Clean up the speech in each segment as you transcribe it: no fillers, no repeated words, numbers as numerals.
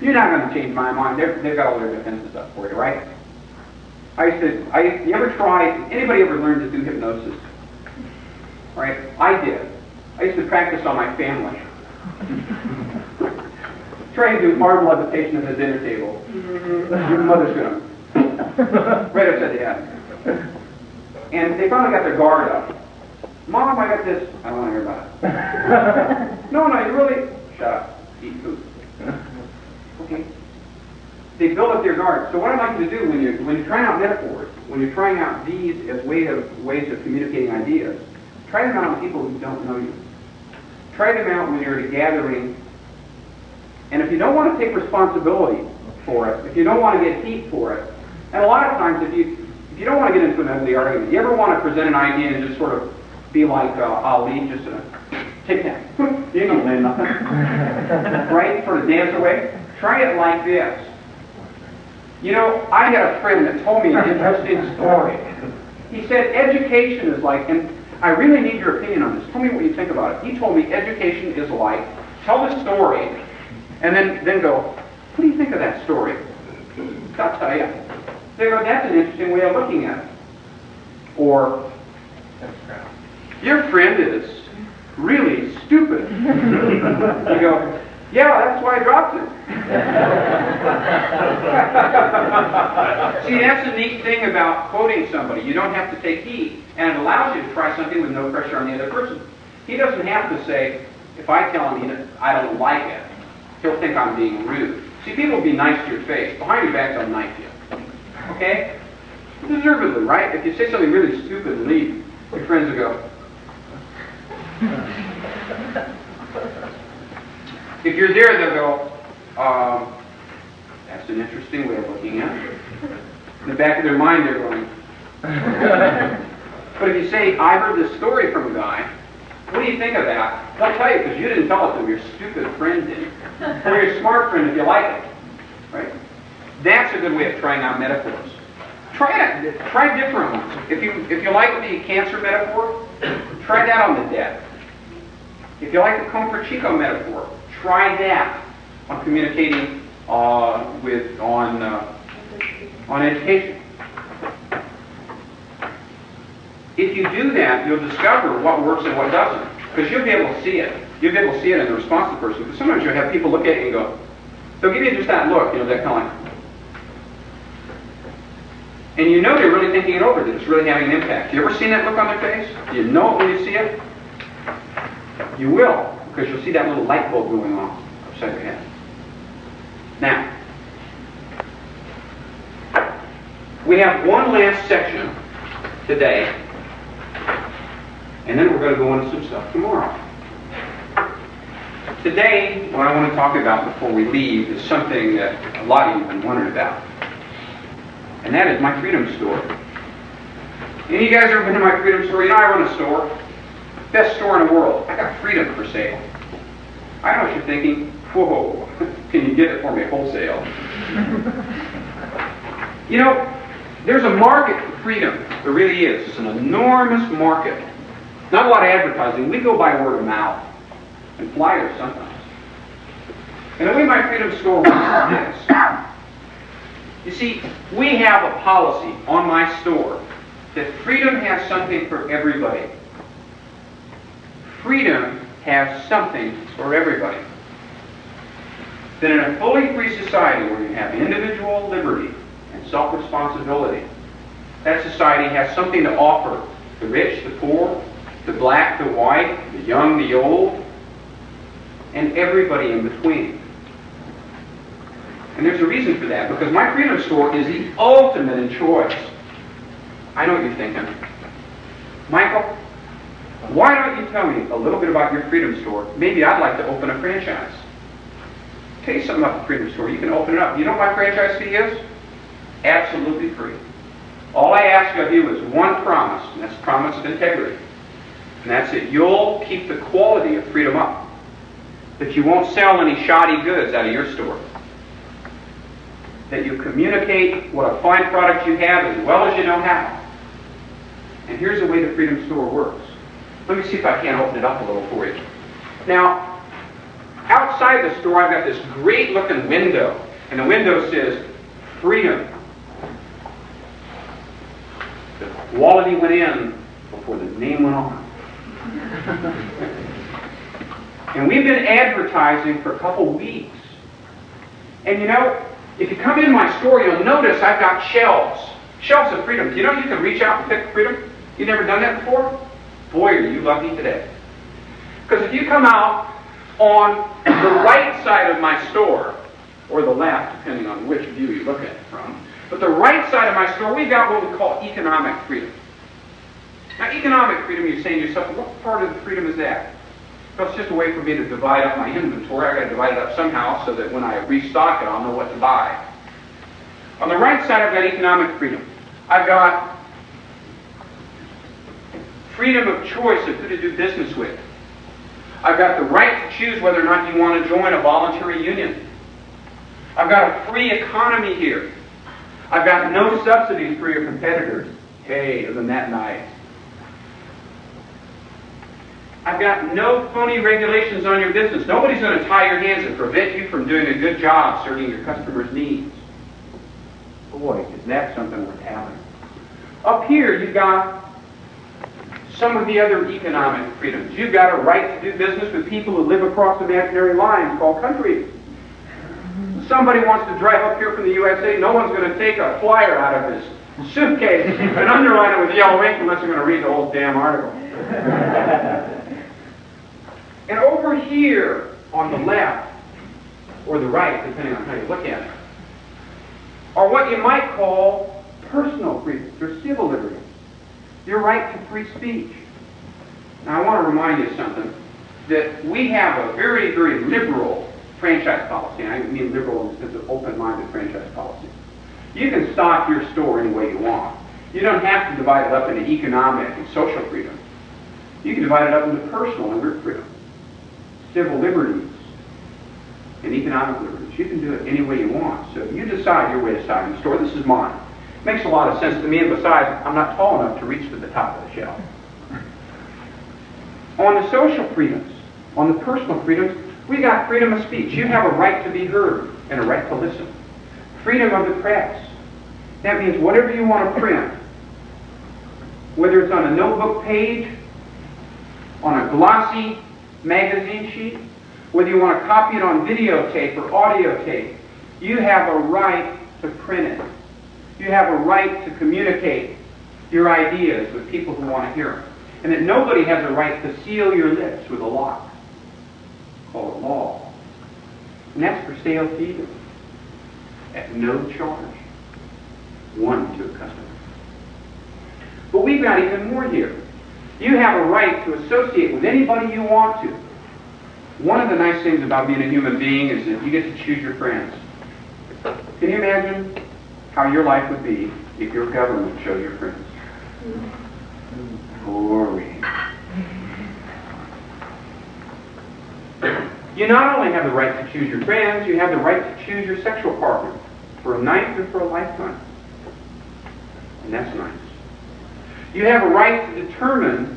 You're not going to change my mind. They've got all their defenses up for you, right? You ever try, anybody ever learned to do hypnosis? Right? I did. I used to practice on my family. Try to do arm levitation at the dinner table. Your mother's going to, right upside the head. And they finally got their guard up. Mom, I got this. I don't want to hear about it. No, you really? Shut up. Eat food. Okay. They build up their guard. So what I'd like you to do when you're trying out metaphors, when you're trying out these as ways of communicating ideas, try them out on people who don't know you. Try them out when you're at a gathering. And if you don't want to take responsibility for it, if you don't want to get heat for it, and a lot of times if you don't want to get into an ugly argument, you ever want to present an idea and just sort of be like Ali, just a tic-tac. You ain't gonna land nothing. Right? Sort of dance away. Try it like this. You know, I had a friend that told me an interesting story. He said education is like, and I really need your opinion on this. Tell me what you think about it. He told me education is like, tell the story, and then go, what do you think of that story? I'll tell you. They go, that's an interesting way of looking at it. Or, your friend is really stupid. You go, yeah, that's why I dropped it. See, that's the neat thing about quoting somebody. You don't have to take heed, and it allows you to try something with no pressure on the other person. He doesn't have to say, if I tell him that I don't like it, he'll think I'm being rude. See, people will be nice to your face. Behind your back, they'll knife you. Okay? Deservedly, right? If you say something really stupid and leave, your friends will go. If you're there, they'll go, that's an interesting way of looking at it. In the back of their mind, they're going. But if you say, I heard this story from a guy, what do you think of that? They'll tell you because you didn't tell it to them, your stupid friend did. Or your smart friend if you like it. Right? That's a good way of trying out metaphors. Try different ones. If you like the cancer metaphor, try that on the dead. If you like the comfort Chico metaphor, try that on communicating on education. If you do that, you'll discover what works and what doesn't, because you'll be able to see it. You'll be able to see it in the response of the person. Because sometimes you'll have people look at you and go, they'll give you just that look, that kind of like, and you know they're really thinking it over, that it's really having an impact. You ever seen that look on their face? Do you know it when you see it? You will, because you'll see that little light bulb going on upside your head. Now, we have one last section today, and then we're going to go into some stuff tomorrow. Today, what I want to talk about before we leave is something that a lot of you have been wondering about, and that is my Freedom Store. Any of you guys ever been to my Freedom Store? You know I run a store. Best store in the world. I got freedom for sale. I know what you're thinking. Whoa, can you get it for me wholesale? You know, there's a market for freedom. There really is. It's an enormous market. Not a lot of advertising. We go by word of mouth and flyers sometimes. And the way my Freedom Store works is this. You see, we have a policy on my store that freedom has something for everybody. Freedom has something for everybody. That in a fully free society where you have individual liberty and self-responsibility, that society has something to offer the rich, the poor, the black, the white, the young, the old, and everybody in between. And there's a reason for that, because my Freedom Store is the ultimate in choice. I know what you're thinking. Michael, why don't you tell me a little bit about your Freedom Store? Maybe I'd like to open a franchise. I'll tell you something about the Freedom Store. You can open it up. You know what my franchise fee is? Absolutely free. All I ask of you is one promise, and that's a promise of integrity. And that's it. You'll keep the quality of freedom up. That you won't sell any shoddy goods out of your store. That you communicate what a fine product you have as well as you know how. And here's the way the Freedom Store works. Let me see if I can't open it up a little for you. Now, Outside the store, I've got this great looking window, and the window says, freedom. The quality went in before the name went on. And we've been advertising for a couple weeks. And you know, if you come in my store, you'll notice I've got shelves. Shelves of freedom. Do you know you can reach out and pick freedom? You've never done that before? Boy, are you lucky today. Because if you come out on the right side of my store, or the left, depending on which view you look at it from, but the right side of my store, we've got what we call economic freedom. Now, economic freedom, you're saying to yourself, what part of the freedom is that? Well, it's just a way for me to divide up my inventory. I've got to divide it up somehow so that when I restock it, I'll know what to buy. On the right side, I've got economic freedom. I've got freedom of choice of who to do business with. I've got the right to choose whether or not you want to join a voluntary union. I've got a free economy here. I've got no subsidies for your competitors. Hey, isn't that nice? I've got no phony regulations on your business. Nobody's going to tie your hands and prevent you from doing a good job serving your customers' needs. Boy, is that something worth having. Up here, you've got some of the other economic freedoms. You've got a right to do business with people who live across imaginary lines called countries. Somebody wants to drive up here from the USA, no one's going to take a flyer out of his suitcase and underline it with yellow ink unless they're going to read the whole damn article. And over here on the left, or the right, depending on how you look at it, are what you might call personal freedoms or civil liberties. Your right to free speech. Now I want to remind you of something, that we have a very, very liberal franchise policy. And I mean liberal in the sense of open-minded franchise policy. You can stock your store any way you want. You don't have to divide it up into economic and social freedom. You can divide it up into personal and group freedom, civil liberties, and economic liberties. You can do it any way you want. So you decide your way to stock in the store. This is mine. Makes a lot of sense to me, and besides, I'm not tall enough to reach to the top of the shelf. On the social freedoms, on the personal freedoms, we got freedom of speech. You have a right to be heard and a right to listen. Freedom of the press. That means whatever you want to print, whether it's on a notebook page, on a glossy magazine sheet, whether you want to copy it on videotape or audio tape, you have a right to print it. You have a right to communicate your ideas with people who want to hear them. And that nobody has a right to seal your lips with a lock, called a law. And that's for sale to you, at no charge, one to a customer. But we've got even more here. You have a right to associate with anybody you want to. One of the nice things about being a human being is that you get to choose your friends. Can you imagine how your life would be if your government chose your friends? Boring. You not only have the right to choose your friends, you have the right to choose your sexual partner for a night or for a lifetime. And that's nice. You have a right to determine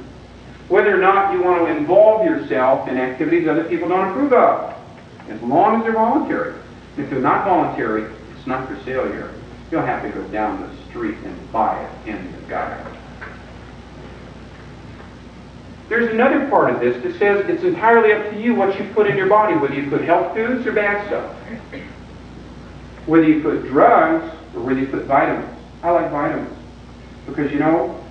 whether or not you want to involve yourself in activities other people don't approve of, as long as they're voluntary. If they're not voluntary, it's not for sale here. You'll have to go down the street and buy it in the guide. There's another part of this that says it's entirely up to you what you put in your body, whether you put health foods or bad stuff, whether you put drugs or whether you put vitamins. I like vitamins because, you know,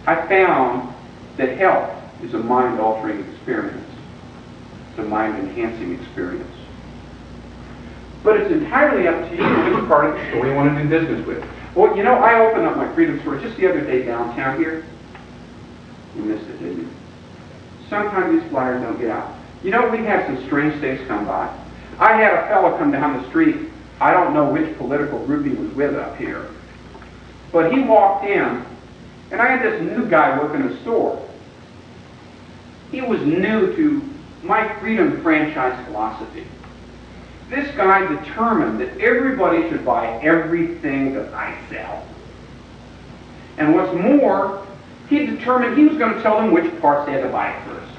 I found that health is a mind-altering experience. It's a mind-enhancing experience. But it's entirely up to you which part of the store you want to do business with. Well, you know, I opened up my Freedom Store just the other day downtown here. You missed it, didn't you? Sometimes these flyers don't get out. You know, we've had some strange things come by. I had a fellow come down the street. I don't know which political group he was with up here. But he walked in, and I had this new guy working the store. He was new to my freedom franchise philosophy. This guy determined that everybody should buy everything that I sell. And what's more, he determined he was going to tell them which parts they had to buy first.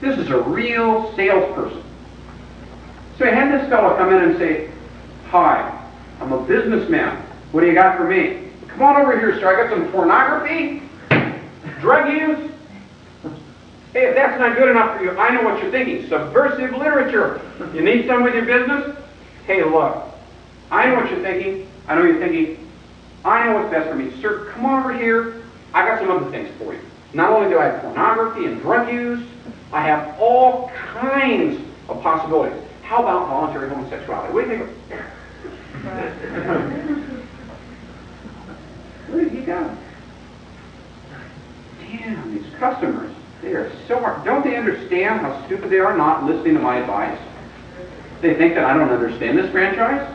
This is a real salesperson. So I had this fellow come in and say, "Hi, I'm a businessman. What do you got for me?" "Come on over here, sir. I got some pornography, drug use." "Hey, if that's not good enough for you, I know what you're thinking. Subversive literature. You need some with your business? Hey, look, I know what you're thinking. I know you're thinking, I know what's best for me. Sir, come on over here. I got some other things for you. Not only do I have pornography and drug use, I have all kinds of possibilities. How about voluntary homosexuality? What do you think of Where did he go? Damn, these customers, they are so hard. Don't they understand how stupid they are not listening to my advice? They think that I don't understand this franchise?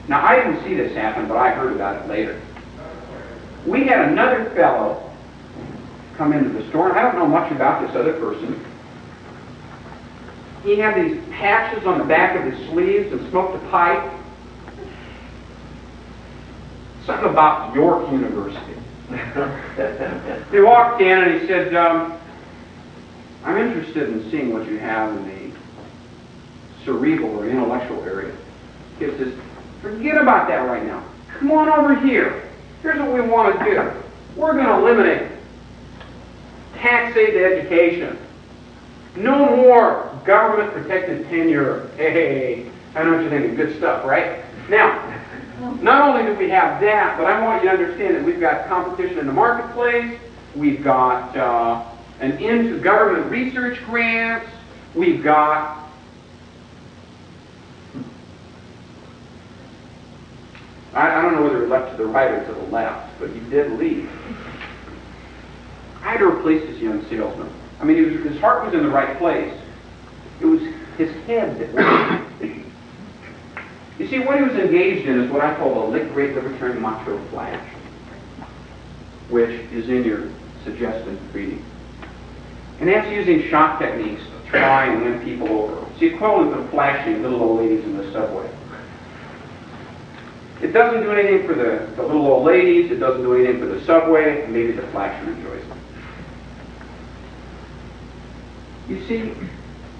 Now, I didn't see this happen, but I heard about it later. We had another fellow come into the store, and I don't know much about this other person. He had these patches on the back of his sleeves and smoked a pipe. Something about York University. He walked in and he said, "I'm interested in seeing what you have in the cerebral or intellectual area." He says, "Forget about that right now. Come on over here. Here's what we want to do. We're going to eliminate tax-aid education. No more government-protected tenure." Hey, I know what you're thinking. Good stuff, right? Now, not only do we have that, but I want you to understand that we've got competition in the marketplace. We've got an end to government research grants. We've got I don't know whether he left to the right or to the left, but he did leave. I had to replace this young salesman. I mean, his heart was in the right place. It was his head that wasn't. You see, what he was engaged in is what I call the great libertarian macho flash, which is in your suggested reading. And that's using shock techniques to try and win people over. It's the equivalent of flashing little old ladies in the subway. It doesn't do anything for the little old ladies, it doesn't do anything for the subway, and maybe the flasher enjoys it. You see,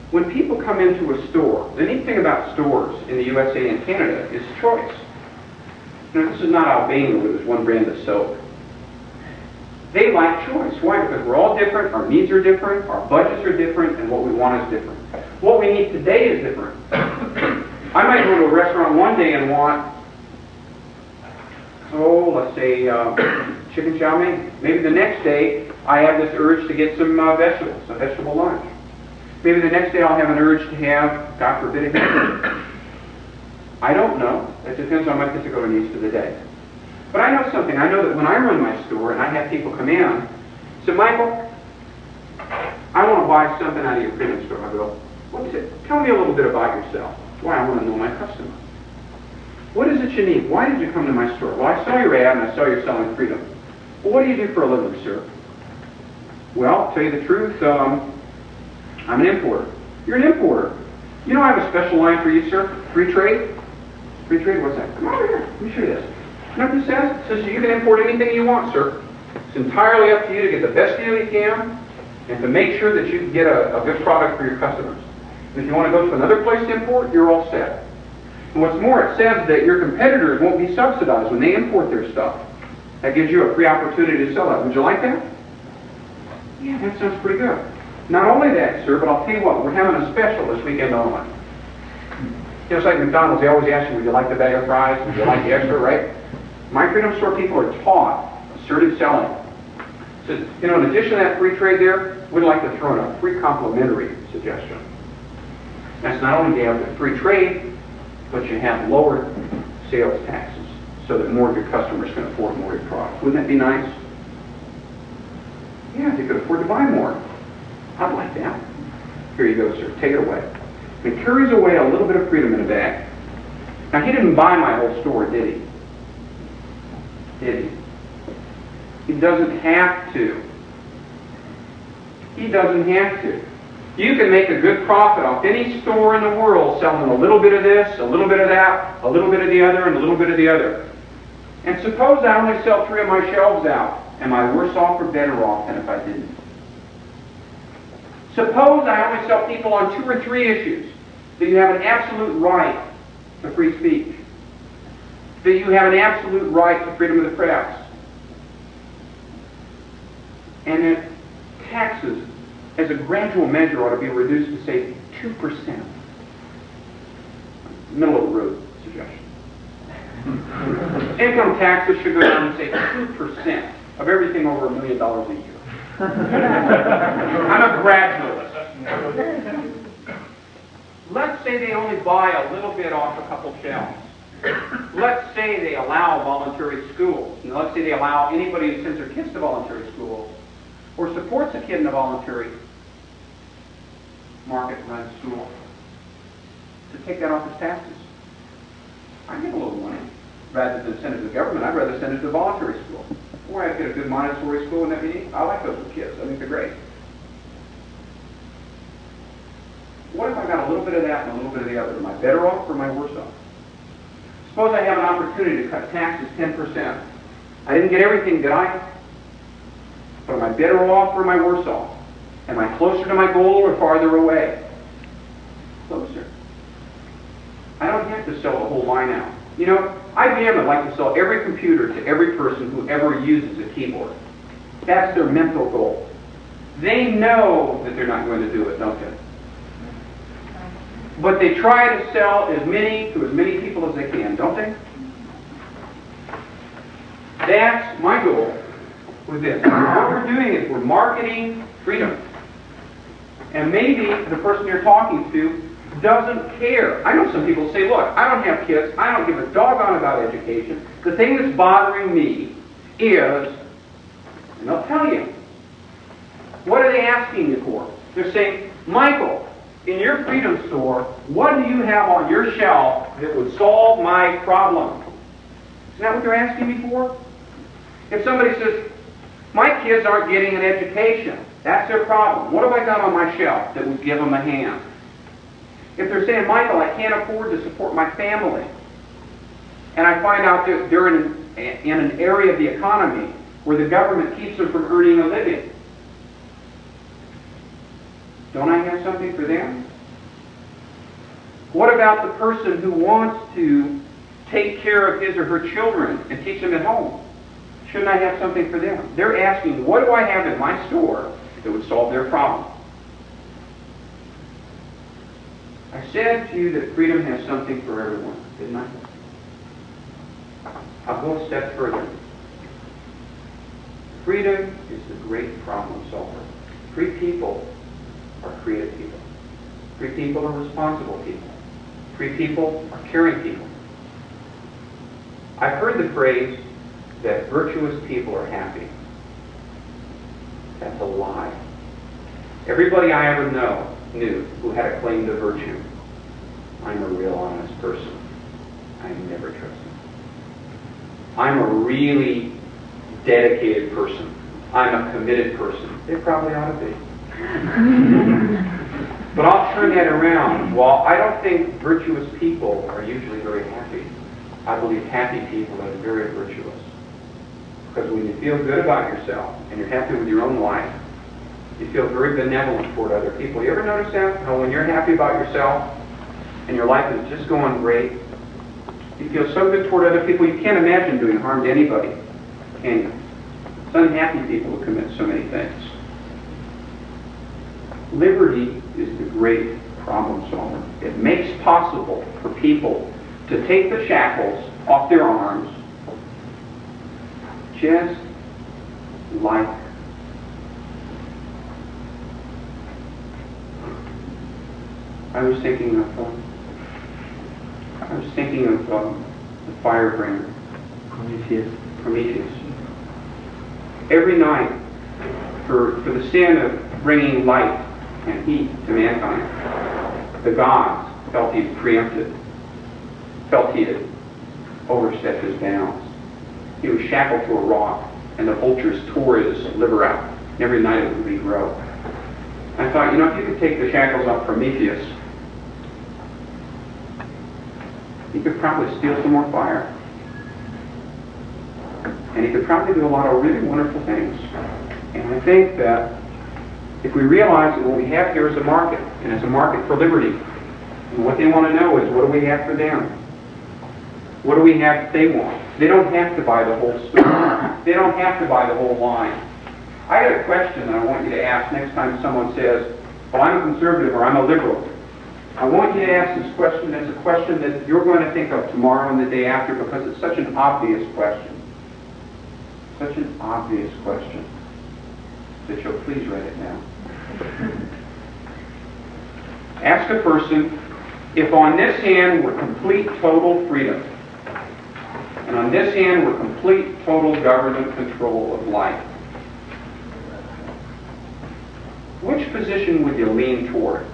when people come into a store, the neat thing about stores in the USA and Canada is choice. Now, this is not Albania where there's one brand of soap. They like choice. Why? Because we're all different, our needs are different, our budgets are different, and what we want is different. What we need today is different. I might go to a restaurant one day and want, let's say chicken chow mein. Maybe the next day I have this urge to get some vegetables, a vegetable lunch. Maybe the next day I'll have an urge to have, God forbid, a hamburger. I don't know. It depends on my particular needs for the day. But I know something. I know that when I run my store and I have people come in, say, "Michael, I want to buy something out of your freedom store." I go, "What is it? Tell me a little bit about yourself." Why? I want to know my customer. What is it you need? Why did you come to my store? Well, I saw your ad and I saw you're selling freedom. Well, what do you do for a living, sir? Well, to tell you the truth, I'm an importer. You're an importer. You know I have a special line for you, sir? Free trade? Free trade? What's that? Come over here. Let me show you this. You know what this says? It says you can import anything you want, sir. It's entirely up to you to get the best deal you can and to make sure that you can get a good product for your customers. And if you want to go to another place to import, you're all set. And what's more, it says that your competitors won't be subsidized when they import their stuff. That gives you a free opportunity to sell that. Would you like that? Yeah, that sounds pretty good. Not only that, sir, but I'll tell you what, we're having a special this weekend only. Just like McDonald's, they always ask you, would you like the bag of fries? Would you like the extra, right? My freedom store people are taught assertive selling. So, you know, in addition to that free trade there, we'd like to throw in a free complimentary suggestion. That's not only do you have the free trade, but you have lower sales taxes so that more of your customers can afford more of your product. Wouldn't that be nice? Yeah, they could afford to buy more. I'd like that. Here you go, sir. Take it away. And it carries away a little bit of freedom in a bag. Now, he didn't buy my whole store, did he? Did he? He doesn't have to. He doesn't have to. You can make a good profit off any store in the world selling a little bit of this, a little bit of that, a little bit of the other, and a little bit of the other. And suppose I only sell 3 of my shelves out. Am I worse off or better off than if I didn't? Suppose I only sell people on 2 or 3 issues. that you have an absolute right to free speech, that you have an absolute right to freedom of the press, and that taxes, as a gradual measure, ought to be reduced to, say, 2%. Middle of the road suggestion. Income taxes should go down to, say, 2% of everything over $1 million a year. I'm a gradualist. Let's say they only buy a little bit off a couple shelves. Let's say they allow voluntary schools. And let's say they allow anybody who sends their kids to voluntary schools or supports a kid in a voluntary market-run school to take that off as taxes. I get a little money. Rather than send it to the government, I'd rather send it to a voluntary school. Or I'd get a good Montessori school and everything. I like those with kids. I think they're great. What if I got a little bit of that and a little bit of the other? Am I better off or am I worse off? Suppose I have an opportunity to cut taxes 10%. I didn't get everything, did I? But am I better off or am I worse off? Am I closer to my goal or farther away? Closer. I don't have to sell the whole line out. You know, IBM would like to sell every computer to every person who ever uses a keyboard. That's their mental goal. They know that they're not going to do it, don't they? But they try to sell as many to as many people as they can, don't they? That's my goal with this. What we're doing is we're marketing freedom. And maybe the person you're talking to doesn't care. I know some people say, look, I don't have kids. I don't give a doggone about education. The thing that's bothering me is, and they'll tell you, what are they asking you for? They're saying, Michael, in your freedom store, what do you have on your shelf that would solve my problem? Isn't that what they're asking me for? If somebody says, my kids aren't getting an education, that's their problem. What have I got on my shelf that would give them a hand? If they're saying, Michael, I can't afford to support my family, and I find out that they're in an area of the economy where the government keeps them from earning a living, don't I have something for them? What about the person who wants to take care of his or her children and teach them at home? Shouldn't I have something for them? They're asking, what do I have in my store that would solve their problem? I said to you that freedom has something for everyone, didn't I? I'll go a step further. Freedom is the great problem solver. Free people are creative people. Free people are responsible people. Free people are caring people. I've heard the phrase that virtuous people are happy. That's a lie. Everybody I ever knew who had a claim to virtue, I'm a real honest person. I never trust them. I'm a really dedicated person. I'm a committed person. They probably ought to be. But I'll turn that around. While I don't think virtuous people are usually very happy, I believe happy people are very virtuous. Because when you feel good about yourself and you're happy with your own life, you feel very benevolent toward other people. You ever notice that? How when you're happy about yourself and your life is just going great, you feel so good toward other people, you can't imagine doing harm to anybody, can you? It's unhappy people who commit so many things. Liberty is the great problem solver. It makes possible for people to take the shackles off their arms, just like I was thinking of the firebringer, Prometheus. Every night, for the sin of bringing light and heat to mankind, the gods felt he had preempted, felt he had overstepped his bounds. He was shackled to a rock, and the vultures tore his liver out, and every night it would regrow. I thought, you know, if you could take the shackles off Prometheus, he could probably steal some more fire. And he could probably do a lot of really wonderful things. And I think that if we realize that what we have here is a market, and it's a market for liberty, And what they want to know is, what do we have for them? What do we have that they want? They don't have to buy the whole story. They don't have to buy the whole line. I got a question that I want you to ask next time someone says, well, I'm a conservative or I'm a liberal. I want you to ask this question as a question that you're going to think of tomorrow and the day after, because it's such an obvious question. Such an obvious question that you'll please write it down. Ask a person, if on this hand were complete total freedom, and on this hand were complete total government control of life, which position would you lean toward?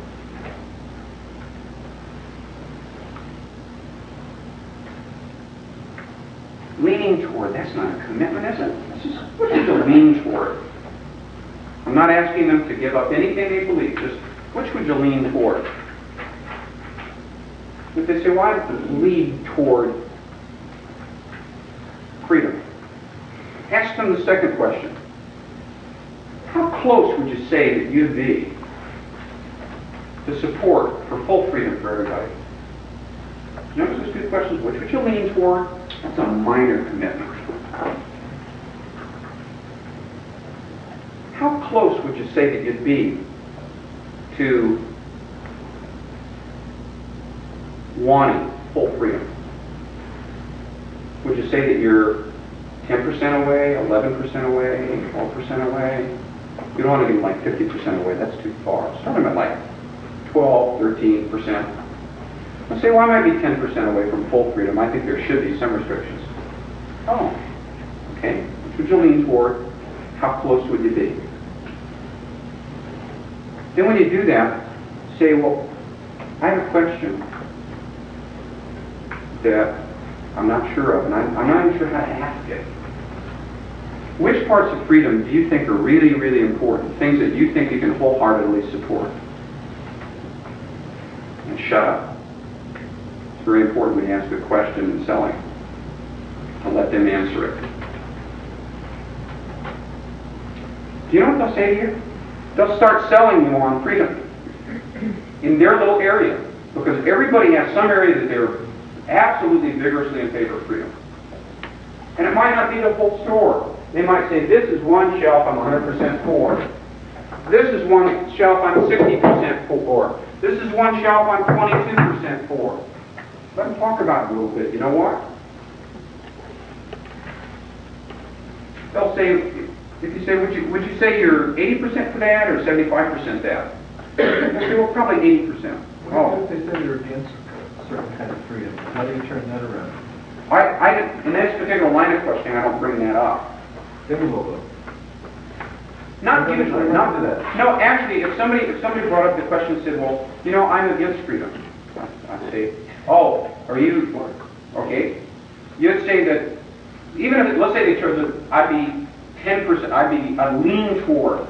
Leaning toward, that's not a commitment, is it? This is, what would you lean toward? I'm not asking them to give up anything they believe, just which would you lean toward? If they say, well, I lean toward freedom, ask them the second question. How close would you say that you'd be to support for full freedom for everybody? Notice those two questions. Which would you lean toward? That's a minor commitment. How close would you say that you'd be to wanting full freedom? Would you say that you're 10% away, 11% away, 12% away? You don't want to be like 50% away. That's too far. Start them at like 12, 13%. Let's say, well, I might be 10% away from full freedom. I think there should be some restrictions. Oh, okay. Which would you lean toward? How close would you be? Then when you do that, say, well, I have a question that I'm not sure of, and I'm not even sure how to ask it. Which parts of freedom do you think are really, really important? Things that you think you can wholeheartedly support? And shut up. It's very important when you ask a question in selling to let them answer it. Do you know what they'll say to you? They'll start selling you on freedom in their little area, because everybody has some area that they're absolutely vigorously in favor of freedom. And it might not be the whole store. They might say, this is one shelf I'm 100% for. This is one shelf I'm 60% for. This is one shelf I'm 22% for. Let them talk about it a little bit. You know what? They'll say, if you say, would you say you're 80% for that or 75% that? They'll say, well, probably 80%. What if they say they're against a certain kind of freedom? How do you turn that around? In this particular line of questioning, I don't bring that up. They will, though. Not usually. Not to that. No, actually, if somebody brought up the question and said, well, you know, I'm against freedom, I'd say, oh, are you? Okay. You'd say that, even if, let's say they chose it, I'd be 10%, I'd lean toward,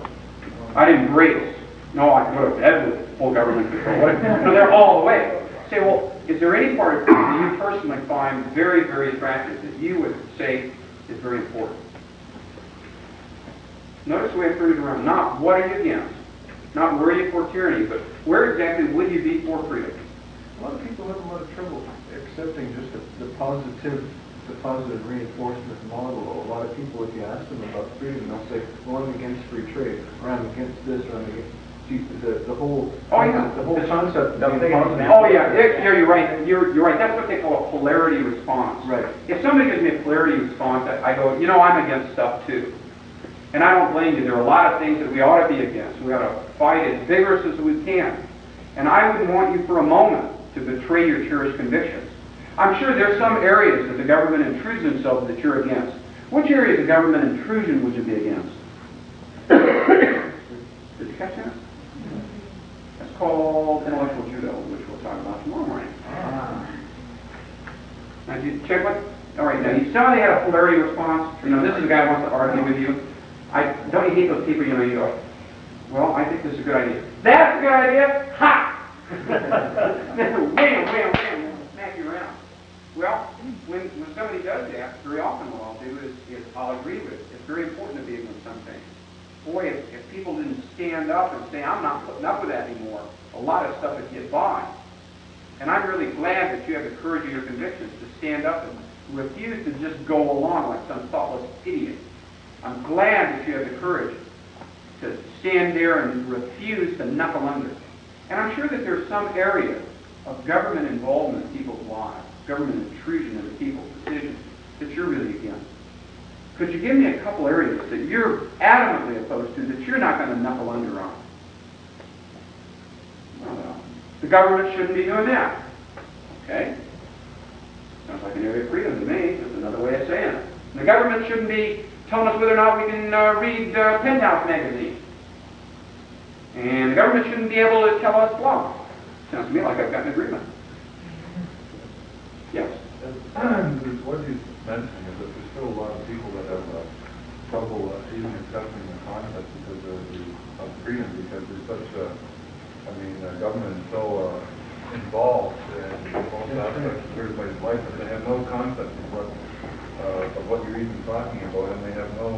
I'd embrace. No, I can go to bed with full government control. No, they're all the way. Say, well, is there any part of it that you personally find very, very attractive that you would say is very important? Notice the way I turned it around. Not what are you against, not where are you for tyranny, but where exactly would you be for freedom? A lot of people have a lot of trouble accepting just the positive reinforcement model. A lot of people, if you ask them about freedom, they'll say, well, I'm against free trade, or I'm against this, or I'm against... The whole concept of being positive. Oh yeah, you're right. You're right. That's what they call a polarity response. Right. If somebody gives me a polarity response, I go, you know, I'm against stuff too. And I don't blame you. There are a lot of things that we ought to be against. We ought to fight as vigorous as we can. And I wouldn't want you for a moment to betray your cherished convictions. I'm sure there's some areas that the government intrudes themselves that you're against. Which areas of government intrusion would you be against? Did you catch that? That's called intellectual judo, which we'll talk about tomorrow morning. Now, did you check what? All right, now you saw they had a polarity response. You know, this is a guy who wants to argue with you. Don't you hate those people, you know, you go, well, I think this is a good idea. That's a good idea? Ha! Wham, smack you around. Well, when somebody does that, very often what I'll do is I'll agree with it. It's very important to be against something. Boy, if people didn't stand up and say, I'm not putting up with that anymore, a lot of stuff would get by. And I'm really glad that you have the courage of your convictions to stand up and refuse to just go along like some thoughtless idiot. I'm glad that you have the courage to stand there and refuse to knuckle under. And I'm sure that there's some area of government involvement in people's lives, government intrusion into people's decisions, that you're really against. Could you give me a couple areas that you're adamantly opposed to, that you're not going to knuckle under on? Well, the government shouldn't be doing that. Okay? Sounds like an area of freedom to me. That's another way of saying it. And the government shouldn't be telling us whether or not we can read Penthouse magazine. And the government shouldn't be able to tell us blah. Sounds to me like I've got an agreement. Yes? What he's mentioning is that there's still a lot of people that have trouble even accepting the concept because of freedom, because there's such a, government is so involved in most aspects of everybody's life that they have no concept of what you're even talking about, and they have no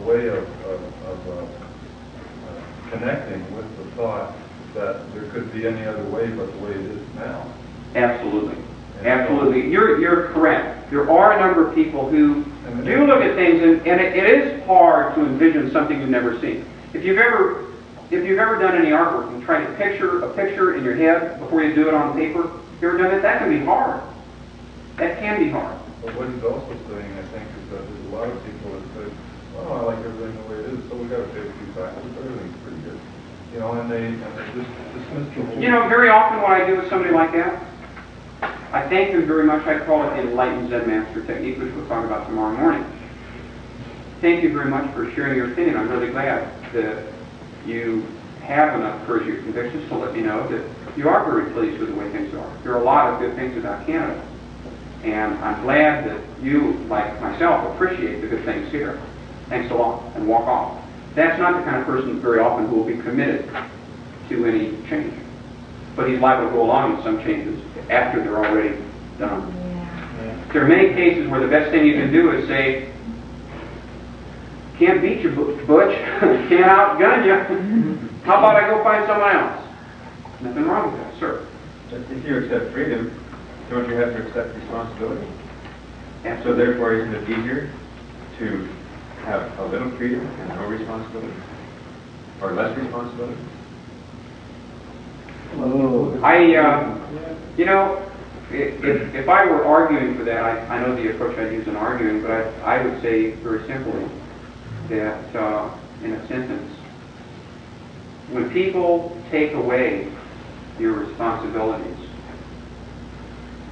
way of connecting with the thought that there could be any other way but the way it is now. Absolutely. Absolutely. You're correct. There are a number of people who do look at things, and it is hard to envision something you've never seen. If you've ever done any artwork and tried to picture a picture in your head before you do it on paper, if you've ever done it, that can be hard. That can be hard. But what he's also saying, I think, is that there's a lot of people that say, well, I like everything the way it is, so we got to pay a few taxes, everything's pretty good. You know, and they just dismiss the whole... You know, very often what I do with somebody like that, I thank them very much. I call it the enlightened Zen master technique, which we'll talk about tomorrow morning. Thank you very much for sharing your opinion. I'm really glad that you have enough courage of your convictions to let me know that you are very pleased with the way things are. There are a lot of good things about Canada. And I'm glad that you, like myself, appreciate the good things here. Thanks a lot, and walk off. That's not the kind of person very often who will be committed to any change. But he's liable to go along with some changes after they're already done. Yeah. There are many cases where the best thing you can do is say, can't beat you, Butch. Can't outgun you. How about I go find someone else? Nothing wrong with that, sir. But if you accept freedom, don't you have to accept responsibility? Absolutely. So therefore, isn't it easier to have a little freedom and no responsibility? Or less responsibility? You know, if I were arguing for that, I know the approach I'd use in arguing, but I would say very simply that, in a sentence, when people take away your responsibilities,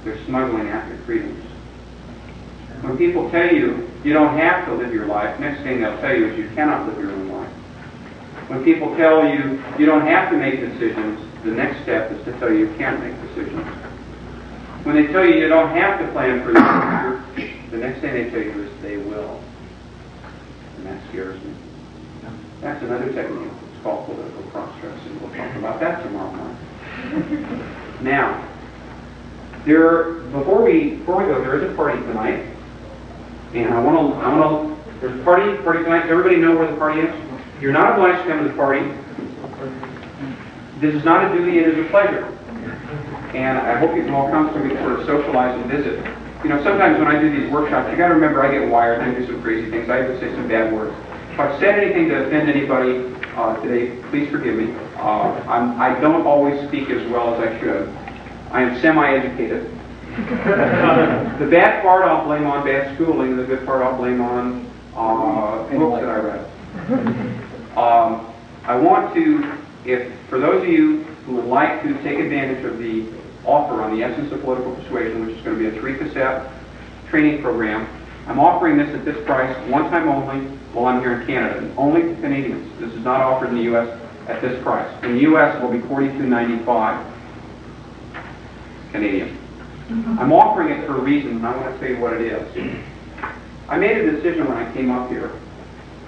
they're smuggling out your freedoms. When people tell you you don't have to live your life, next thing they'll tell you is you cannot live your own life. When people tell you you don't have to make decisions, the next step is to tell you you can't make decisions. When they tell you you don't have to plan for the future, the next thing they tell you is they will. And that scares me. That's another technique. It's called political cross-dressing. We'll talk about that tomorrow morning. Now, before we go, there is a party tonight, and I want to. There's a party tonight. Everybody know where the party is? You're not obliged to come to the party. This is not a duty; it is a pleasure. And I hope you can all come so we can sort of socialize and visit. You know, sometimes when I do these workshops, you got to remember I get wired. I do some crazy things. I even say some bad words. If I've said anything to offend anybody today, please forgive me. I don't always speak as well as I should. I am semi-educated. The bad part I'll blame on bad schooling, and the good part I'll blame on books that I read. I want to, for those of you who would like to take advantage of the offer on the Essence of Political Persuasion, which is going to be a 3-cassette training program, I'm offering this at this price, one time only, while I'm here in Canada, and only to Canadians. This is not offered in the U.S. at this price. In the U.S., it will be $42.95 Canadian. I'm offering it for a reason, and I want to tell you what it is. I made a decision when I came up here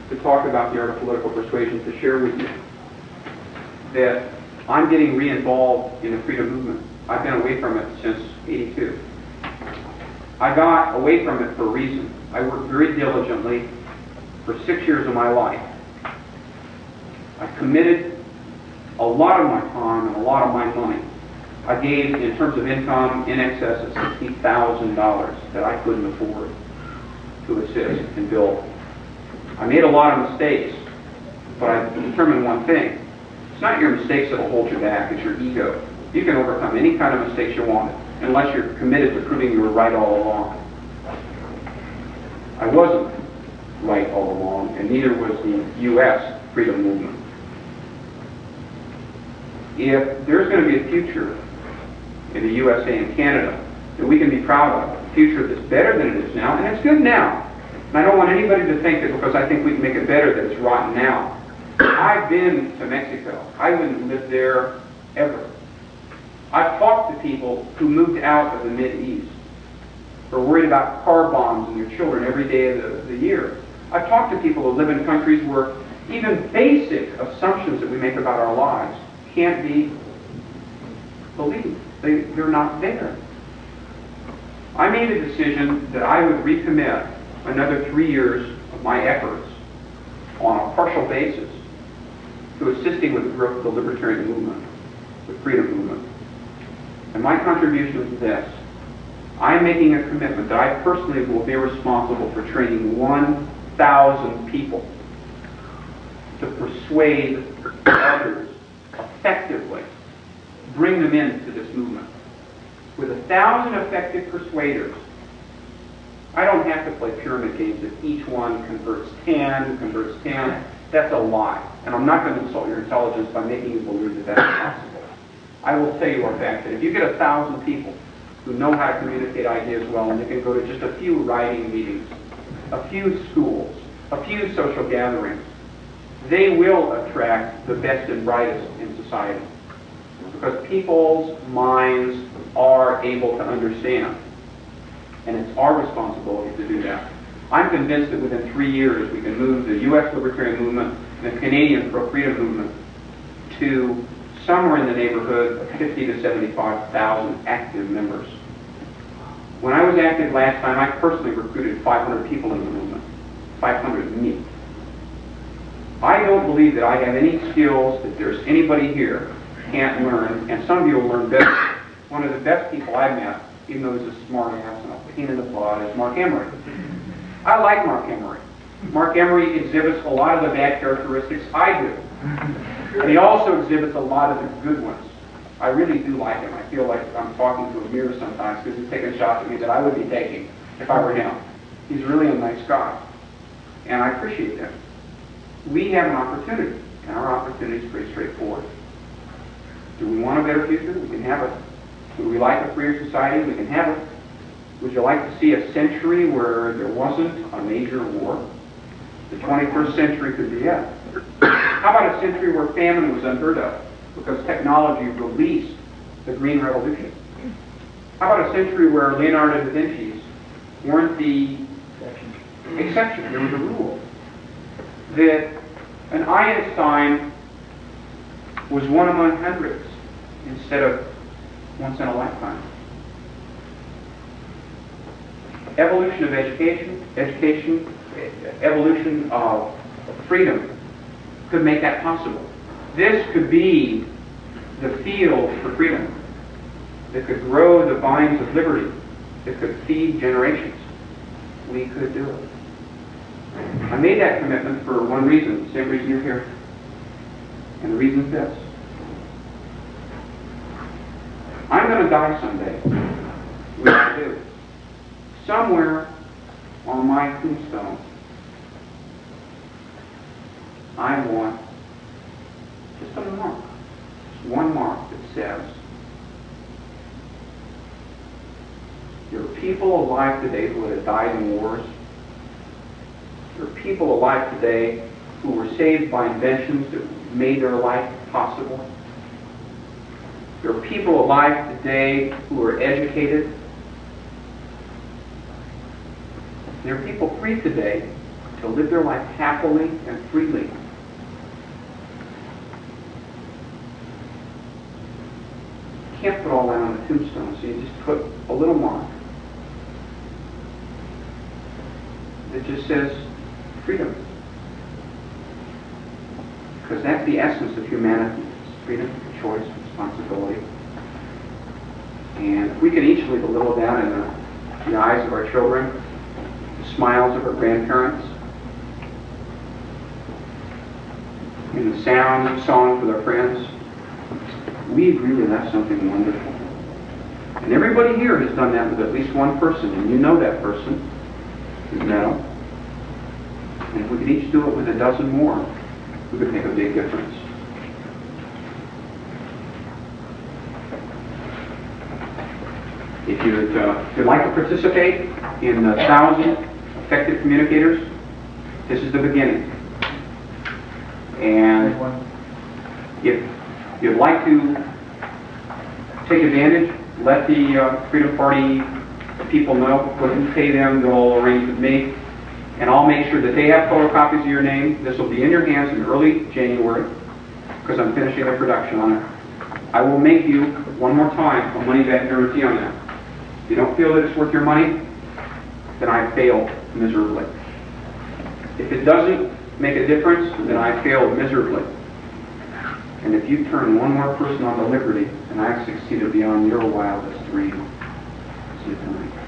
to talk about the Art of Political Persuasion, to share with you that I'm getting re-involved in the freedom movement. I've been away from it since '82. I got away from it for a reason. I worked very diligently for 6 years of my life. I committed a lot of my time and a lot of my money I gave, in terms of income, in excess of $60,000 that I couldn't afford to assist and build. I made a lot of mistakes, but I determined one thing. It's not your mistakes that will hold you back, it's your ego. You can overcome any kind of mistakes you want, unless you're committed to proving you were right all along. I wasn't right all along, and neither was the U.S. freedom movement. If there's going to be a future in the USA and Canada that we can be proud of, a future that's better than it is now, and it's good now. And I don't want anybody to think that because I think we can make it better that it's rotten now. I've been to Mexico. I wouldn't live there ever. I've talked to people who moved out of the Mideast, who are worried about car bombs and their children every day of the year. I've talked to people who live in countries where even basic assumptions that we make about our lives can't be believed. They're not there. I made a decision that I would recommit another 3 years of my efforts on a partial basis to assisting with the growth of the libertarian movement, the freedom movement. And my contribution is this. I'm making a commitment that I personally will be responsible for training 1,000 people to persuade others effectively, bring them into this movement. With 1,000 effective persuaders, I don't have to play pyramid games if each one converts 10. That's a lie. And I'm not going to insult your intelligence by making you believe that that's possible. I will tell you a fact that if you get 1,000 people who know how to communicate ideas well, and they can go to just a few writing meetings, a few schools, a few social gatherings, they will attract the best and brightest in society. Because people's minds are able to understand. And it's our responsibility to do that. I'm convinced that within 3 years we can move the U.S. libertarian movement and the Canadian pro-freedom movement to somewhere in the neighborhood of 50 to 75,000 active members. When I was active last time, I personally recruited 500 people in the movement. 500 me. I don't believe that I have any skills that there's anybody here can't learn, and some of you will learn better. One of the best people I've met, even though he's a smart ass and a pain in the butt, is Mark Emerling. I like Mark Emerling. Mark Emerling exhibits a lot of the bad characteristics I do. And he also exhibits a lot of the good ones. I really do like him. I feel like I'm talking to a mirror sometimes because he's taking shots at me that I would be taking if I were him. He's really a nice guy. And I appreciate that. We have an opportunity, and our opportunity is pretty straightforward. Do we want a better future? We can have it. Would we like a freer society? We can have it. Would you like to see a century where there wasn't a major war? The 21st century could be it. How about a century where famine was unheard of because technology released the Green Revolution? How about a century where Leonardo da Vinci's weren't the exception, they were the rule? That an Einstein was one among hundreds instead of once in a lifetime. Evolution of education, evolution of freedom could make that possible. This could be the field for freedom that could grow the vines of liberty, that could feed generations. We could do it. I made that commitment for one reason, the same reason you're here. And the reason is this. I'm going to die someday. We all do. Somewhere on my tombstone, I want just a mark, just one mark that says, there are people alive today who would have died in wars. There are people alive today who were saved by inventions that made their life possible. There are people alive today who are educated. There are people free today to live their life happily and freely. You can't put all that on the tombstone, so you just put a little mark that just says freedom. Because that's the essence of humanity. It's freedom, choice, responsibility. And if we could each leave a little of that in the eyes of our children, the smiles of our grandparents, in the sound of songs with our friends, we've really left something wonderful. And everybody here has done that with at least one person, and you know that person. You've met them. And if we could each do it with a dozen more, we could make a big difference. If you'd like to participate in 1,000 effective communicators, this is the beginning. And if you'd like to take advantage, let the Freedom Party people know. Go ahead and pay them. They'll arrange with me. And I'll make sure that they have photocopies of your name. This will be in your hands in early January, because I'm finishing the production on it. I will make you, one more time, a money-back guarantee on that. If you don't feel that it's worth your money, then I failed miserably. If it doesn't make a difference, then I failed miserably. And if you turn one more person on to liberty, then I've succeeded beyond your wildest dreams. See you tonight.